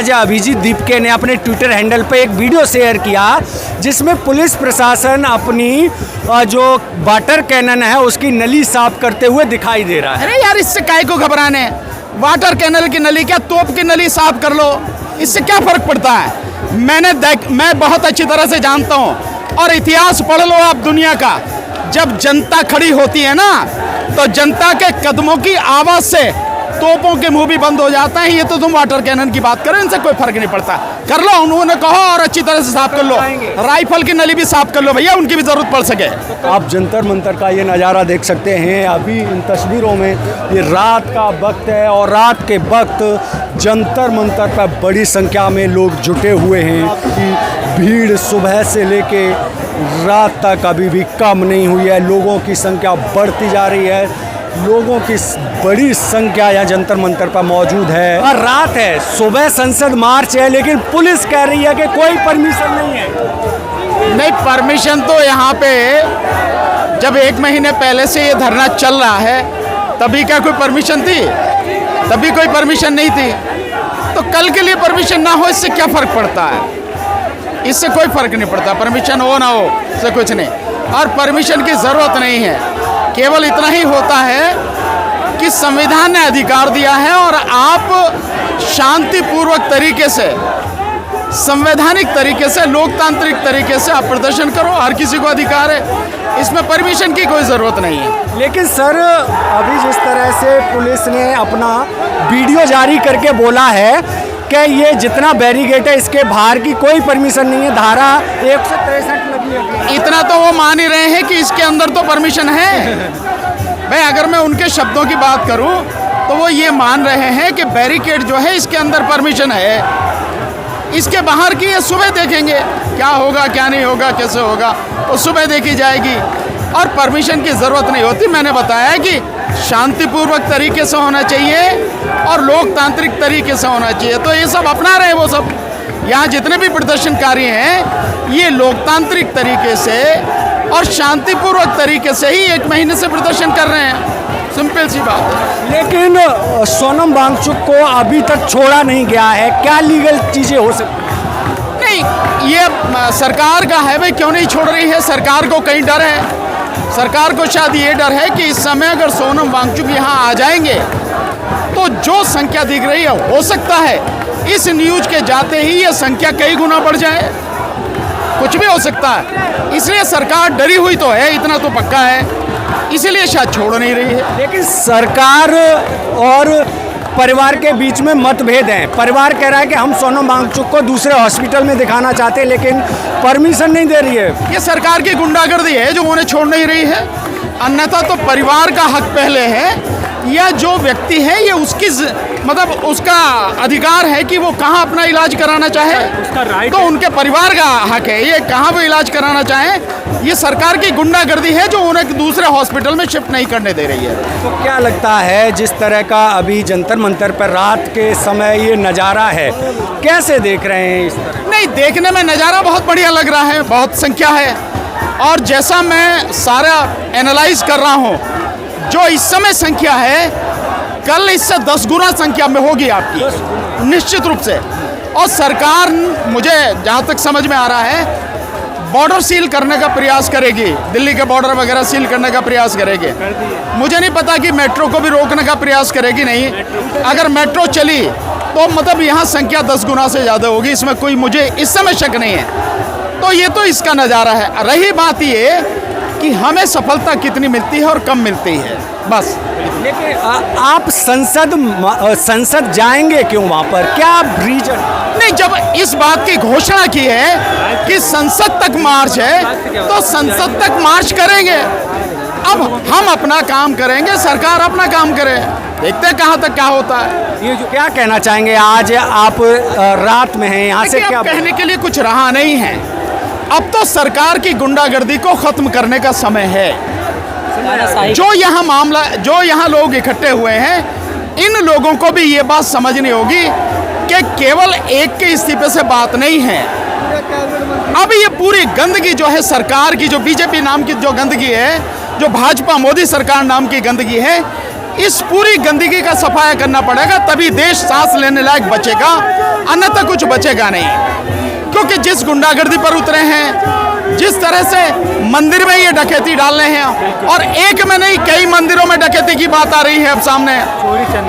आज अभिजीत दीपके ने अपने ट्विटर हैंडल पे एक वीडियो शेयर किया जिसमें पुलिस प्रशासन अपनी जो वाटर कैनन है उसकी नली साफ करते हुए दिखाई दे रहा है। अरे यार, इससे काहे को घबराने? वाटर कैनल की नली क्या, तोप की नली साफ कर लो, इससे क्या फर्क पड़ता है? मैं बहुत अच्छी तरह से जानता हूँ, और इतिहास पढ़ लो आप दुनिया का। जब जनता खड़ी होती है ना, तो जनता के कदमों की आवाज से तोपों के मुंह भी बंद हो जाता है। ये तो तुम वाटर कैनन की बात करो, इनसे कोई फर्क नहीं पड़ता। कर लो, उन्होंने कहो, और अच्छी तरह से साफ कर लो। राइफल की नली भी साफ कर लो भैया, उनकी भी जरूरत पड़ सके। आप जंतर मंतर का ये नज़ारा देख सकते हैं। अभी इन तस्वीरों में ये रात का वक्त है और रात के वक्त जंतर मंतर पर बड़ी संख्या में लोग जुटे हुए हैं। भीड़ सुबह से लेके रात तक अभी भी कम नहीं हुई है। लोगों की संख्या बढ़ती जा रही है। लोगों की बड़ी संख्या यहाँ जंतर मंतर पर मौजूद है। और रात है, सुबह संसद मार्च है, लेकिन पुलिस कह रही है कि कोई परमिशन नहीं है। नहीं, परमिशन तो यहाँ पे जब 1 महीने पहले से ये धरना चल रहा है, तभी क्या कोई परमिशन थी? तभी कोई परमिशन नहीं थी। तो कल के लिए परमिशन ना हो, इससे क्या फर्क पड़ता है? इससे कोई फर्क नहीं पड़ता, परमिशन हो ना हो, इससे कुछ नहीं। और परमिशन की ज़रूरत नहीं है। केवल इतना ही होता है कि संविधान ने अधिकार दिया है और आप शांतिपूर्वक तरीके से, संवैधानिक तरीके से, लोकतांत्रिक तरीके से आप प्रदर्शन करो। हर किसी को अधिकार है, इसमें परमिशन की कोई ज़रूरत नहीं है। लेकिन सर, अभी जिस तरह से पुलिस ने अपना वीडियो जारी करके बोला है कि ये जितना बैरिकेड है इसके बाहर की कोई परमिशन नहीं है, धारा 163 लगी है। इतना तो वो मान ही रहे हैं कि इसके अंदर तो परमिशन है। भाई, अगर मैं उनके शब्दों की बात करूं तो वो ये मान रहे हैं कि बैरिकेड जो है इसके अंदर परमिशन है। इसके बाहर की ये सुबह देखेंगे क्या होगा, क्या नहीं होगा, कैसे होगा, तो सुबह देखी जाएगी। और परमिशन की ज़रूरत नहीं होती। मैंने बताया कि शांतिपूर्वक तरीके से होना चाहिए और लोकतांत्रिक तरीके से होना चाहिए। तो ये सब अपना रहे, वो सब यहाँ जितने भी प्रदर्शनकारी हैं, ये लोकतांत्रिक तरीके से और शांतिपूर्वक तरीके से ही 1 महीने से प्रदर्शन कर रहे हैं। सिंपल सी बात है। लेकिन सोनम वांगचुक को अभी तक छोड़ा नहीं गया है, क्या लीगल चीज़ें हो सकती हैं? नहीं, ये सरकार का है भाई, क्यों नहीं छोड़ रही है? सरकार को कहीं डर है। सरकार को शायद ये डर है कि इस समय अगर सोनम वांगचुक यहाँ आ जाएंगे तो जो संख्या दिख रही है, हो सकता है इस न्यूज़ के जाते ही ये संख्या कई गुना बढ़ जाए। कुछ भी हो सकता है। इसलिए सरकार डरी हुई तो है, इतना तो पक्का है, इसीलिए शायद छोड़ नहीं रही है। लेकिन सरकार और परिवार के बीच में मतभेद हैं। परिवार कह रहा है कि हम सोनम वांगचुक को दूसरे हॉस्पिटल में दिखाना चाहते हैं, लेकिन परमिशन नहीं दे रही है। ये सरकार की गुंडागर्दी है जो उन्हें छोड़ नहीं रही है। अन्यथा तो परिवार का हक पहले है, या जो व्यक्ति है ये उसकी मतलब उसका अधिकार है कि वो कहाँ अपना इलाज कराना चाहे, उसका राइट तो उनके परिवार का हक है ये कहाँ वो इलाज कराना चाहे। ये सरकार की गुंडागर्दी है जो उन्हें दूसरे हॉस्पिटल में शिफ्ट नहीं करने दे रही है। तो क्या लगता है, जिस तरह का अभी जंतर मंतर पर रात के समय ये नज़ारा है, कैसे देख रहे हैं इस तरह? नहीं, देखने में नज़ारा बहुत बढ़िया लग रहा है, बहुत संख्या है। और जैसा मैं सारा एनालाइज कर रहा हूँ, जो इस समय संख्या है, कल इससे 10 गुना संख्या में होगी आपकी, निश्चित रूप से। और सरकार, मुझे जहाँ तक समझ में आ रहा है, बॉर्डर सील करने का प्रयास करेगी। दिल्ली के बॉर्डर वगैरह सील करने का प्रयास करेगी। मुझे नहीं पता कि मेट्रो को भी रोकने का प्रयास करेगी नहीं। अगर मेट्रो चली तो मतलब यहाँ संख्या 10 गुना से ज़्यादा होगी, इसमें कोई मुझे इस समय शक नहीं है। तो ये तो इसका नज़ारा है। रही बात ये कि हमें सफलता कितनी मिलती है और कम मिलती है, बस। लेकिन आप संसद जाएंगे क्यों वहाँ पर, क्या रीजन? नहीं, जब इस बात की घोषणा की है कि संसद तक मार्च है, तो संसद तक मार्च करेंगे। अब हम अपना काम करेंगे, सरकार अपना काम करे, देखते हैं कहाँ तक क्या होता है। ये जो क्या कहना चाहेंगे, आज आप रात में हैं, यहाँ से क्या कहने के लिए कुछ रहा नहीं है। अब तो सरकार की गुंडागर्दी को खत्म करने का समय है। जो यहाँ लोग इकट्ठे हुए हैं, इन लोगों को भी ये बात समझनी होगी कि केवल एक के इस्तीफे से बात नहीं है। अब ये पूरी गंदगी जो है सरकार की, जो बीजेपी नाम की जो गंदगी है, जो भाजपा मोदी सरकार नाम की गंदगी है, इस पूरी गंदगी का सफाया करना पड़ेगा, तभी देश सांस लेने लायक बचेगा, अन्यथा कुछ बचेगा नहीं। क्योंकि जिस गुंडागर्दी पर उतरे हैं, जिस तरह से मंदिर में ये डकैती डाल रहे हैं, और एक में नहीं कई मंदिरों में डकैती की बात आ रही है अब सामने,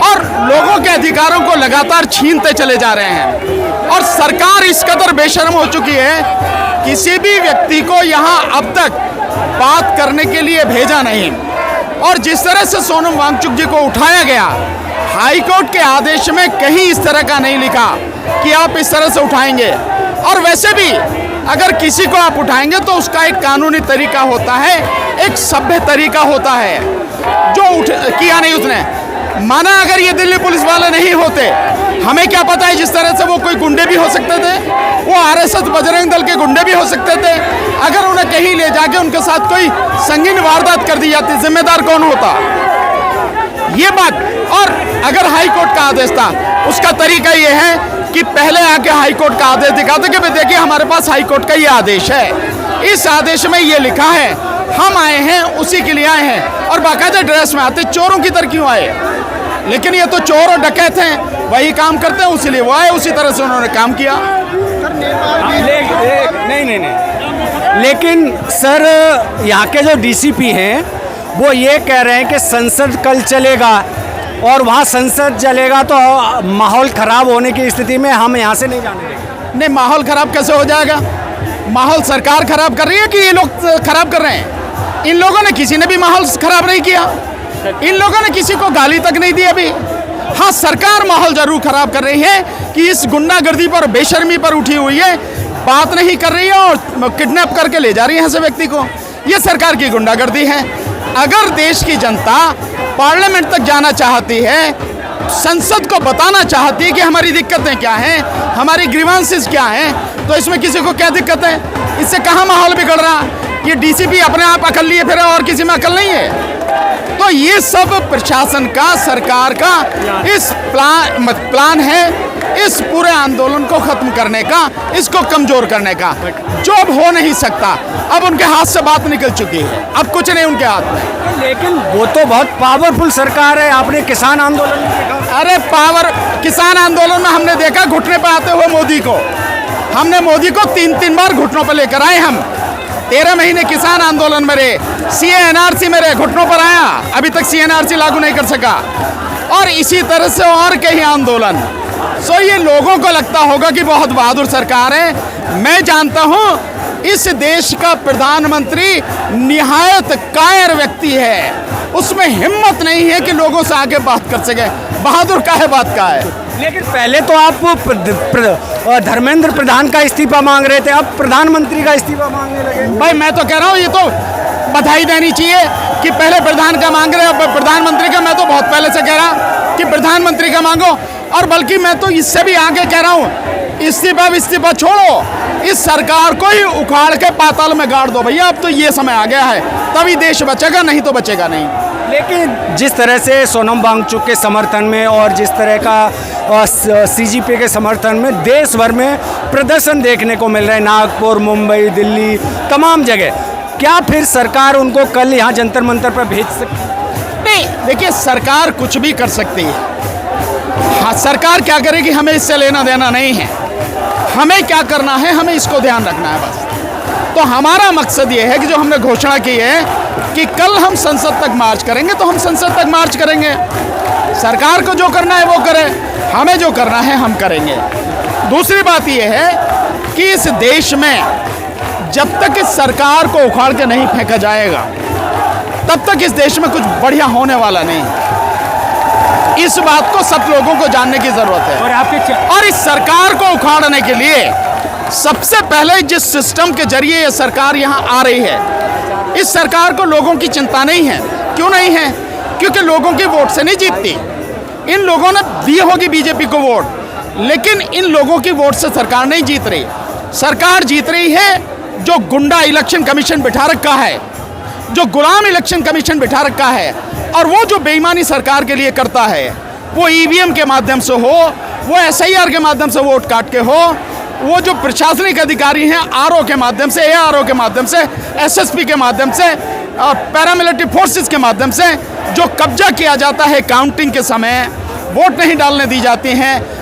और लोगों के अधिकारों को लगातार छीनते चले जा रहे हैं। और सरकार इस कदर बेशर्म हो चुकी है, किसी भी व्यक्ति को यहाँ अब तक बात करने के लिए भेजा नहीं। और जिस तरह से सोनम वांगचुक जी को उठाया गया, हाई कोर्ट के आदेश में कहीं इस तरह का नहीं लिखा कि आप इस तरह से उठाएंगे। और वैसे भी अगर किसी को आप उठाएंगे तो उसका एक कानूनी तरीका होता है, एक सभ्य तरीका होता है, जो किया नहीं उसने। माना अगर ये दिल्ली पुलिस वाले नहीं होते, हमें क्या पता है, जिस तरह से वो कोई गुंडे भी हो सकते थे, वो आरएसएस बजरंग दल के गुंडे भी हो सकते थे। अगर उन्हें कहीं ले जाके उनके साथ कोई संगीन वारदात कर दी जाती, जिम्मेदार कौन होता? ये बात। और अगर हाई कोर्ट का आदेश था, उसका तरीका ये है कि पहले आके हाई कोर्ट का आदेश दिखाते कि देखिए हमारे पास हाई कोर्ट का ये आदेश है, इस आदेश में ये लिखा है, हम आए हैं उसी के लिए आए हैं, और बाकायदा ड्रेस में आते। चोरों की तरह क्यों आए? लेकिन ये तो चोर और डकैत हैं, वही काम करते हैं, उसीलिए वो आए, उसी तरह से उन्होंने काम किया। नहीं, लेकिन सर यहाँ के जो डीसीपी हैं वो ये कह रहे हैं कि संसद कल चलेगा, और वहाँ संसद चलेगा तो माहौल ख़राब होने की स्थिति में हम यहाँ से नहीं जाने देंगे। नहीं, माहौल ख़राब कैसे हो जाएगा? माहौल सरकार ख़राब कर रही है कि ये लोग ख़राब कर रहे हैं? इन लोगों ने, किसी ने भी माहौल ख़राब नहीं किया, इन लोगों ने किसी को गाली तक नहीं दी अभी। हाँ, सरकार माहौल जरूर ख़राब कर रही है कि इस गुंडागर्दी पर, बेशर्मी पर उठी हुई है, बात नहीं कर रही है और किडनैप करके ले जा रही है ऐसे व्यक्ति को। ये सरकार की गुंडागर्दी है। अगर देश की जनता पार्लियामेंट तक जाना चाहती है, संसद को बताना चाहती है कि हमारी दिक्कतें क्या हैं, हमारी ग्रीवांसेस क्या हैं, तो इसमें किसी को क्या दिक्कत है? इससे कहाँ माहौल बिगड़ रहा? ये डीसीपी अपने आप अकल लिए फिर और किसी में अकल नहीं है। तो ये सब प्रशासन का, सरकार का इस प्लान है, इस पूरे आंदोलन को खत्म करने का, इसको कमजोर करने का, जो अब हो नहीं सकता। अब उनके हाथ से बात निकल चुकी है, अब कुछ नहीं उनके हाथ में। लेकिन वो तो बहुत पावरफुल सरकार है। आपने किसान आंदोलन में देखा? अरे किसान आंदोलन में हमने देखा घुटने पर आते हुए मोदी को। हमने मोदी को 3-3 बार घुटनों पर लेकर आए। हम 13 महीने किसान आंदोलन में रहे, सीए एनआरसी में रहे, घुटनों पर आया, अभी तक सीए एनआरसी लागू नहीं कर सका, और इसी तरह से और कई आंदोलन। सो ये लोगों को लगता होगा कि बहुत बहादुर सरकार है। मैं जानता हूँ इस देश का प्रधानमंत्री निहायत कायर व्यक्ति है, उसमें हिम्मत नहीं है कि लोगों से आगे बात कर सके। बहादुर का है, बात का है। लेकिन पहले तो आप धर्मेंद्र प्रधान का इस्तीफा मांग रहे थे, अब प्रधानमंत्री का इस्तीफा मांगने लगे। भाई मैं तो कह रहा हूँ, ये तो बधाई देनी चाहिए कि पहले प्रधान का मांग रहे हो, अब प्रधानमंत्री का। मैं तो बहुत पहले से कह रहा कि प्रधानमंत्री का मांगो, और बल्कि मैं तो इससे भी आगे कह रहा हूँ, इस्तीफा छोड़ो, इस सरकार को ही उखाड़ के पाताल में गाड़ दो भैया। अब तो ये समय आ गया है, तभी देश बचेगा, नहीं तो बचेगा नहीं। लेकिन जिस तरह से सोनम वांगचुक के समर्थन में और जिस तरह का सीजीपी के समर्थन में देश भर में प्रदर्शन देखने को मिल रहे हैं, नागपुर, मुंबई, दिल्ली, तमाम जगह, क्या फिर सरकार उनको कल यहाँ जंतर मंतर पर भेज सकती है? नहीं, देखिए सरकार कुछ भी कर सकती है। हाँ, सरकार क्या करेगी हमें इससे लेना देना नहीं है। हमें क्या करना है, हमें इसको ध्यान रखना है बस। तो हमारा मकसद ये है कि जो हमने घोषणा की है कि कल हम संसद तक मार्च करेंगे, तो हम संसद तक मार्च करेंगे। सरकार को जो करना है वो करे, हमें जो करना है हम करेंगे। दूसरी बात ये है कि इस देश में जब तक इस सरकार को उखाड़ के नहीं फेंका जाएगा, तब तक इस देश में कुछ बढ़िया होने वाला नहीं। इस बात को सब लोगों को जानने की जरूरत है। और इस सरकार को उखाड़ने के लिए सबसे पहले जिस सिस्टम के जरिए ये सरकार यहाँ आ रही है, इस सरकार को लोगों की चिंता नहीं है। क्यों नहीं है? क्योंकि लोगों के वोट से नहीं जीतती। इन लोगों ने दी होगी बीजेपी को वोट, लेकिन इन लोगों की वोट से सरकार नहीं जीत रही। सरकार जीत रही है जो गुंडा इलेक्शन कमीशन बिठा रखा है, जो गुलाम इलेक्शन कमीशन बिठा रखा है, और वो जो बेईमानी सरकार के लिए करता है, वो ईवीएम के माध्यम से हो, वो एसआईआर के माध्यम से वोट काट के हो, वो जो प्रशासनिक अधिकारी हैं आरओ के माध्यम से, एआरओ के माध्यम से, एसएसपी के माध्यम से, और पैरामिलिट्री फोर्सेस के माध्यम से जो कब्जा किया जाता है काउंटिंग के समय, वोट नहीं डालने दी जाती हैं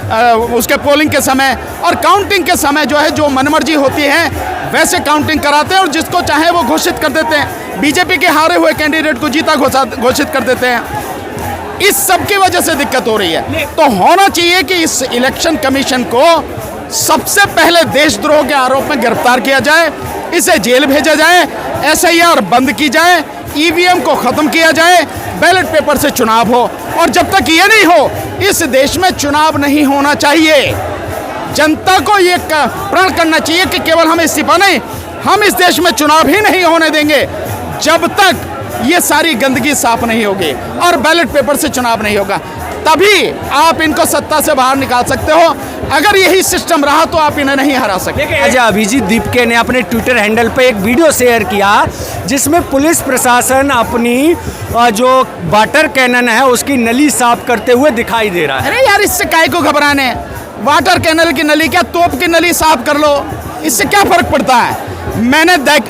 उसके पोलिंग के समय, और काउंटिंग के समय जो है जो मनमर्जी होती है वैसे काउंटिंग कराते हैं और जिसको चाहे वो घोषित कर देते हैं। बीजेपी के हारे हुए कैंडिडेट को जीता घोषित कर देते हैं। इस सब की वजह से दिक्कत हो रही है। तो होना चाहिए कि इस इलेक्शन कमीशन को सबसे पहले देशद्रोह के आरोप में गिरफ्तार किया जाए, इसे जेल भेजा जाए, SIR बंद की जाए, EVM को खत्म किया जाए, बैलेट पेपर से चुनाव हो। और जब तक ये नहीं हो, इस देश में चुनाव नहीं होना चाहिए। जनता को ये प्रण करना चाहिए कि केवल हम इस्तीफा नहीं, हम इस देश में चुनाव ही नहीं होने देंगे जब तक ये सारी गंदगी साफ नहीं होगी और बैलेट पेपर से चुनाव नहीं होगा। तभी आप इनको सत्ता से बाहर निकाल सकते हो। अगर यही सिस्टम रहा तो आप इन्हें नहीं हरा सकते। आज अभिजीत दीपके ने अपने ट्विटर हैंडल पे एक वीडियो शेयर किया जिसमें पुलिस प्रशासन अपनी जो वाटर कैनन है उसकी नली साफ करते हुए दिखाई दे रहा है। अरे यार, इससे काहे को घबराने? वाटर कैनल की नली क्या, तोप की नली साफ कर लो, इससे क्या फर्क पड़ता है?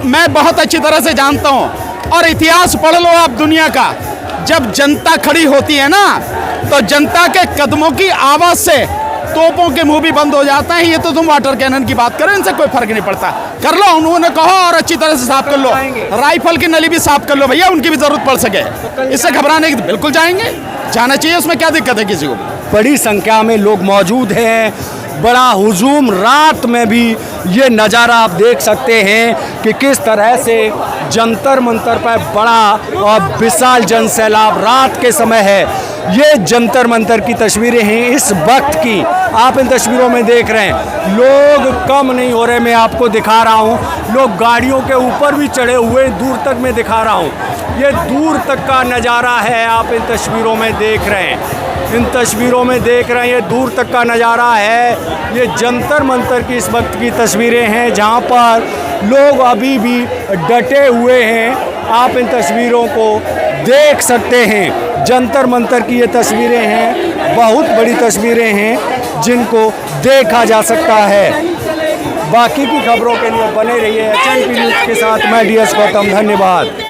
मैं बहुत अच्छी तरह से जानता हूँ, और इतिहास पढ़ लो आप दुनिया का। जब जनता खड़ी होती है ना, तो जनता के कदमों की आवाज से तोपों के मुंह भी बंद हो जाते हैं। ये तो तुम वाटर कैनन की बात करो, इनसे कोई फर्क नहीं पड़ता। कर लो, उन्होंने कहो, और अच्छी तरह से साफ कर लो। राइफल की नली भी साफ कर लो भैया, उनकी भी जरूरत पड़ सके। इससे घबराने की बिल्कुल जाएंगे, जाना चाहिए, उसमें क्या दिक्कत है किसी को? बड़ी संख्या में लोग मौजूद हैं, बड़ा हुजूम। रात में भी ये नज़ारा आप देख सकते हैं कि किस तरह से जंतर मंतर पर बड़ा और विशाल जनसैलाब रात के समय है। ये जंतर मंतर की तस्वीरें हैं इस वक्त की, आप इन तस्वीरों में देख रहे हैं। लोग कम नहीं हो रहे, मैं आपको दिखा रहा हूँ। लोग गाड़ियों के ऊपर भी चढ़े हुए, दूर तक मैं दिखा रहा हूँ। ये दूर तक का नज़ारा है, आप इन तस्वीरों में देख रहे हैं। इन तस्वीरों में देख रहे हैं, ये दूर तक का नज़ारा है। ये जंतर मंतर की इस वक्त की तस्वीरें हैं जहाँ पर लोग अभी भी डटे हुए हैं। आप इन तस्वीरों को देख सकते हैं। जंतर मंतर की ये तस्वीरें हैं, बहुत बड़ी तस्वीरें हैं जिनको देखा जा सकता है। बाकी की खबरों के लिए बने रहिए HNP न्यूज़ के साथ। मैं DS गौतम, धन्यवाद।